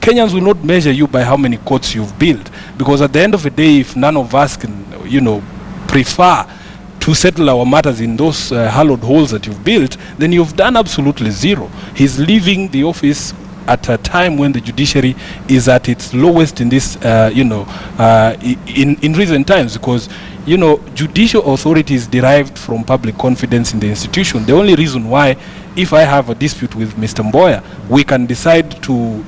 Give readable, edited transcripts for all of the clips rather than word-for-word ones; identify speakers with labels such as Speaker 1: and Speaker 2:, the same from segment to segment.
Speaker 1: Kenyans will not measure you by how many courts you've built, because at the end of the day, if none of us can, prefer to settle our matters in those hallowed halls that you've built, then you've done absolutely zero. He's leaving the office at a time when the judiciary is at its lowest in this, in recent times, because judicial authority is derived from public confidence in the institution. The only reason why, if I have a dispute with Mr. Mboya, we can decide to,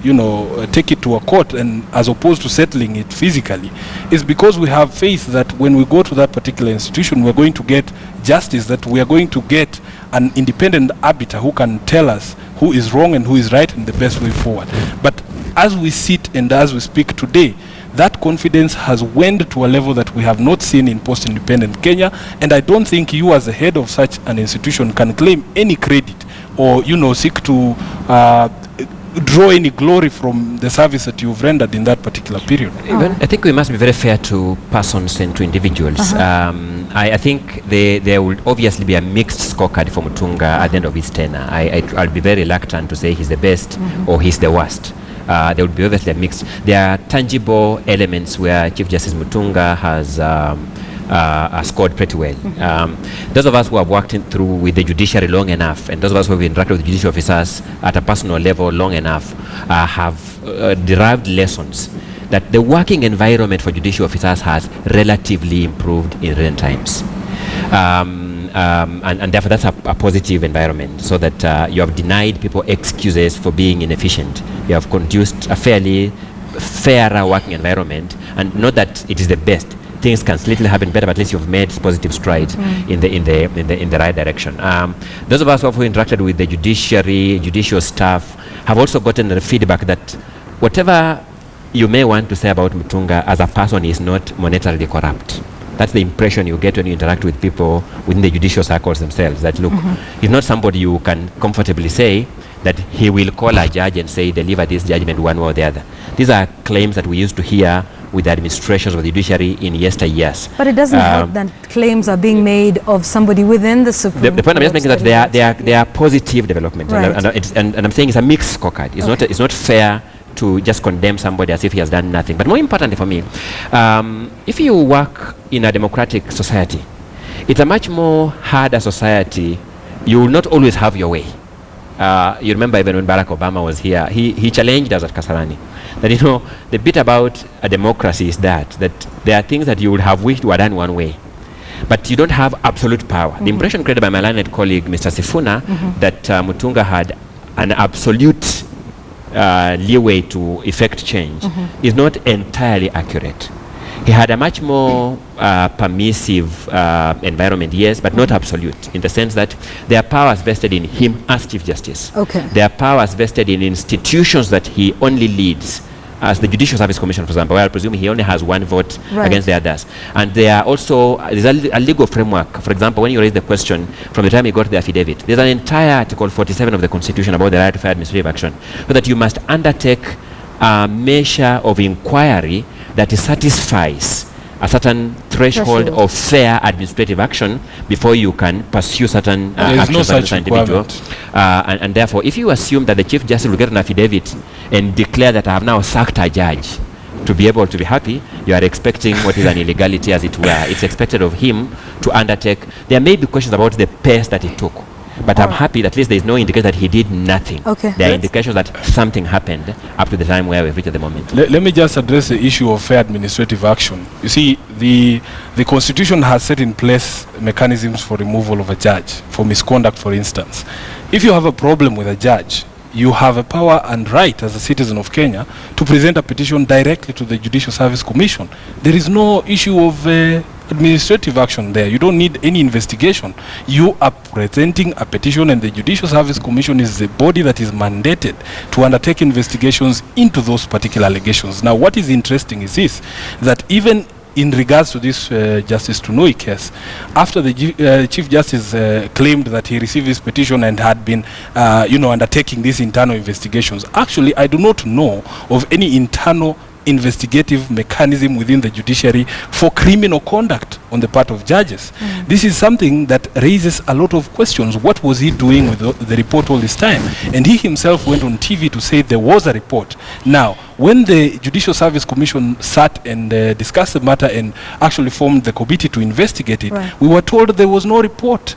Speaker 1: take it to a court, and as opposed to settling it physically, is because we have faith that when we go to that particular institution, we're going to get justice, that we are going to get an independent arbiter who can tell us who is wrong and who is right and the best way forward. But as we sit and as we speak today, that confidence has waned to a level that we have not seen in post-independent Kenya, and I don't think you as the head of such an institution can claim any credit or seek to draw any glory from the service that you've rendered in that particular period.
Speaker 2: I think we must be very fair to persons and to individuals. I think there will obviously be a mixed scorecard for Mutunga at the end of his tenure. I'll be very reluctant to say he's the best or he's the worst. There will be obviously a mix. There are tangible elements where Chief Justice Mutunga has scored pretty well. Those of us who have worked through with the judiciary long enough, and those of us who have interacted with judicial officers at a personal level long enough, have derived lessons that the working environment for judicial officers has relatively improved in recent times. And therefore that's a positive environment, so that you have denied people excuses for being inefficient. You have conduced a fairly fairer working environment, and not that it is the best. Things can slightly happen better, but at least you've made positive strides in the right direction. Those of us who have interacted with the judiciary, judicial staff, have also gotten the feedback that whatever you may want to say about Mutunga as a person is not monetarily corrupt. That's the impression you get when you interact with people within the judicial circles themselves, that look, he's not somebody you can comfortably say that he will call a judge and say, deliver this judgment one way or the other. These are claims that we used to hear with the administrations of the judiciary in yesteryears.
Speaker 3: But it doesn't help that claims are being made of somebody within the Supreme Court.
Speaker 2: The point I'm just making is that they are positive developments, right. and I'm saying it's a mixed scorecard. It's not fair to just condemn somebody as if he has done nothing. But more importantly for me, if you work in a democratic society, it's a much more harder society. You will not always have your way. You remember even when Barack Obama was here, he challenged us at Kasarani. That the bit about a democracy is that there are things that you would have wished were done one way, but you don't have absolute power. The impression created by my learned colleague, Mr. Sifuna, that Mutunga had an absolute leeway to effect change is not entirely accurate. He had a much more permissive environment, yes, but not absolute, in the sense that there are powers vested in him as Chief Justice. There are powers vested in institutions that he only leads, as the Judicial Service Commission, for example, where I presume he only has one vote against the others. And there are also, there's a legal framework. For example, when you raise the question, from the time you got the affidavit, there's an entire Article 47 of the Constitution about the right to fair administrative action, so that you must undertake a measure of inquiry that satisfies a certain threshold of fair administrative action before you can pursue certain actions against an individual. And therefore, if you assume that the Chief Justice will get an affidavit and declare that I have now sacked a judge to be able to be happy, you are expecting what is an illegality, as it were. It's expected of him to undertake. There may be questions about the pace that he took, but I'm happy that at least there is no indication that he did nothing. There are indications that something happened up to the time where we've reached at the moment.
Speaker 1: Let me just address the issue of fair administrative action. You see, the Constitution has set in place mechanisms for removal of a judge for misconduct, for instance. If you have a problem with a judge, you have a power and right as a citizen of Kenya to present a petition directly to the Judicial Service Commission. There is no issue of administrative action there. You don't need any investigation. You are presenting a petition, and the Judicial Service Commission is the body that is mandated to undertake investigations into those particular allegations. Now, what is interesting is this, that even in regards to this Justice Tunoi case, after the Chief Justice claimed that he received his petition and had been, undertaking these internal investigations, actually, I do not know of any internal investigative mechanism within the judiciary for criminal conduct on the part of judges. This is something that raises a lot of questions. What was he doing with the report all this time? And he himself went on TV to say there was a report. Now, when the Judicial Service Commission sat and discussed the matter and actually formed the committee to investigate it, we were told there was no report.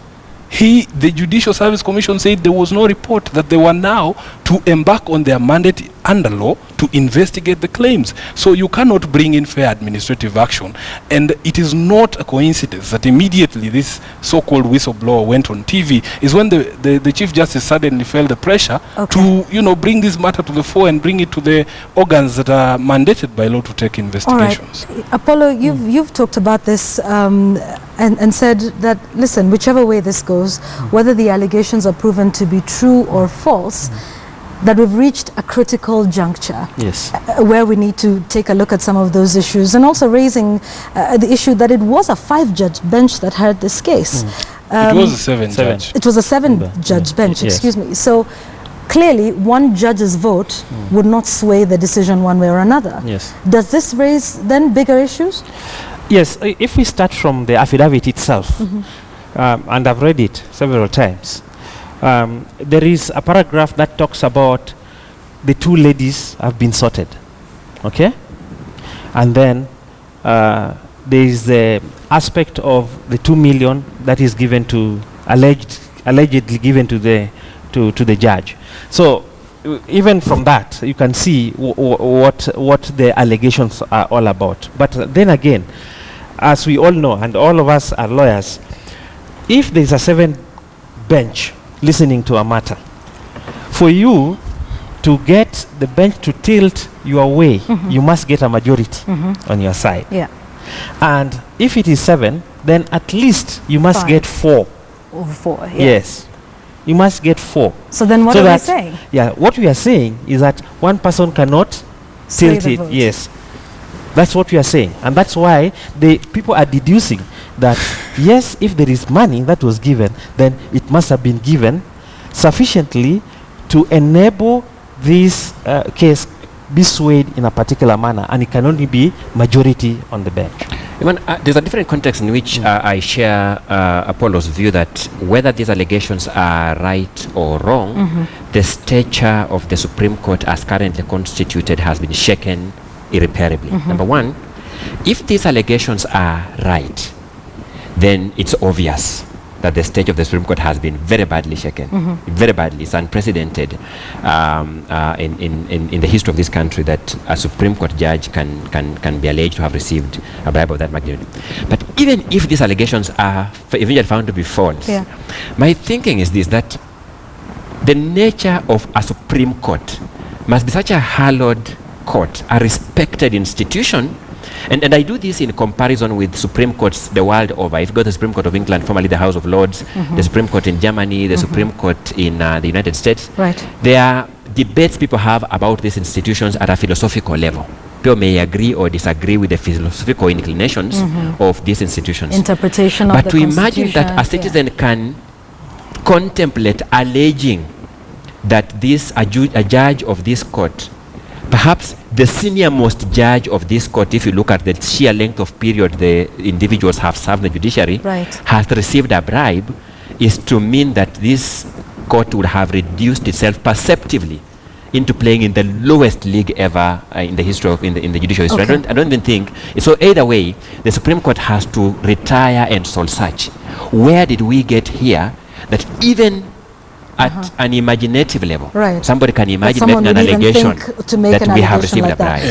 Speaker 1: The Judicial Service Commission said there was no report, that they were now to embark on their mandate under law to investigate the claims. So you cannot bring in fair administrative action. And it is not a coincidence that immediately this so-called whistleblower went on TV is when the Chief Justice suddenly felt the pressure to, bring this matter to the fore and bring it to the organs that are mandated by law to take investigations.
Speaker 3: All right. Apollo, you've talked about this and said that, listen, whichever way this goes, whether the allegations are proven to be true or false, that we've reached a critical juncture where we need to take a look at some of those issues, and also raising the issue that it was a 5-judge bench that heard this case.
Speaker 1: It was a 7-judge.
Speaker 3: It was a 7-judge bench, excuse me. So clearly one judge's vote would not sway the decision one way or another. Does this raise then bigger issues?
Speaker 4: Yes, if we start from the affidavit itself, and I've read it several times, there is a paragraph that talks about the 2 ladies have been sorted, okay? And then there is the aspect of the 2 million that is given to, allegedly given to the judge. So even from that, you can see what the allegations are all about. But then again, as we all know, and all of us are lawyers, if there is a 7 bench listening to a matter, for you to get the bench to tilt your way, you must get a majority on your side. And if it is 7, then at least you must get 4.
Speaker 3: Over 4,
Speaker 4: yes. You must get 4.
Speaker 3: So then what are we saying?
Speaker 4: Yeah, what we are saying is that one person cannot tilt it. Yes. That's what we are saying. And that's why the people are deducing that, yes, if there is money that was given, then it must have been given sufficiently to enable this case be swayed in a particular manner, and it can only be majority on the bench.
Speaker 2: There's a different context in which I share Apollo's view that whether these allegations are right or wrong, the stature of the Supreme Court as currently constituted has been shaken irreparably. Number one, if these allegations are right, then it's obvious that the stage of the Supreme Court has been very badly shaken, very badly. It's unprecedented in the history of this country that a Supreme Court judge can be alleged to have received a bribe of that magnitude. But even if these allegations are eventually found to be false, my thinking is this, that the nature of a Supreme Court must be such a hallowed court, a respected institution. And I do this in comparison with Supreme Courts the world over. If you go to the Supreme Court of England, formerly the House of Lords, the Supreme Court in Germany, the Supreme Court in the United States, there are debates people have about these institutions at a philosophical level. People may agree or disagree with the philosophical inclinations of these institutions.
Speaker 3: Interpretation of the
Speaker 2: But to imagine that a citizen can contemplate alleging that a judge of this court, perhaps the senior most judge of this court, if you look at the sheer length of period the individuals have served the judiciary, has received a bribe, is to mean that this court would have reduced itself perceptively into playing in the lowest league ever in the history of in the judicial history. I don't even think so. Either way, the Supreme Court has to retire and soul search. Where did we get here that even at an imaginative level, somebody can imagine making an allegation that we have received a bribe?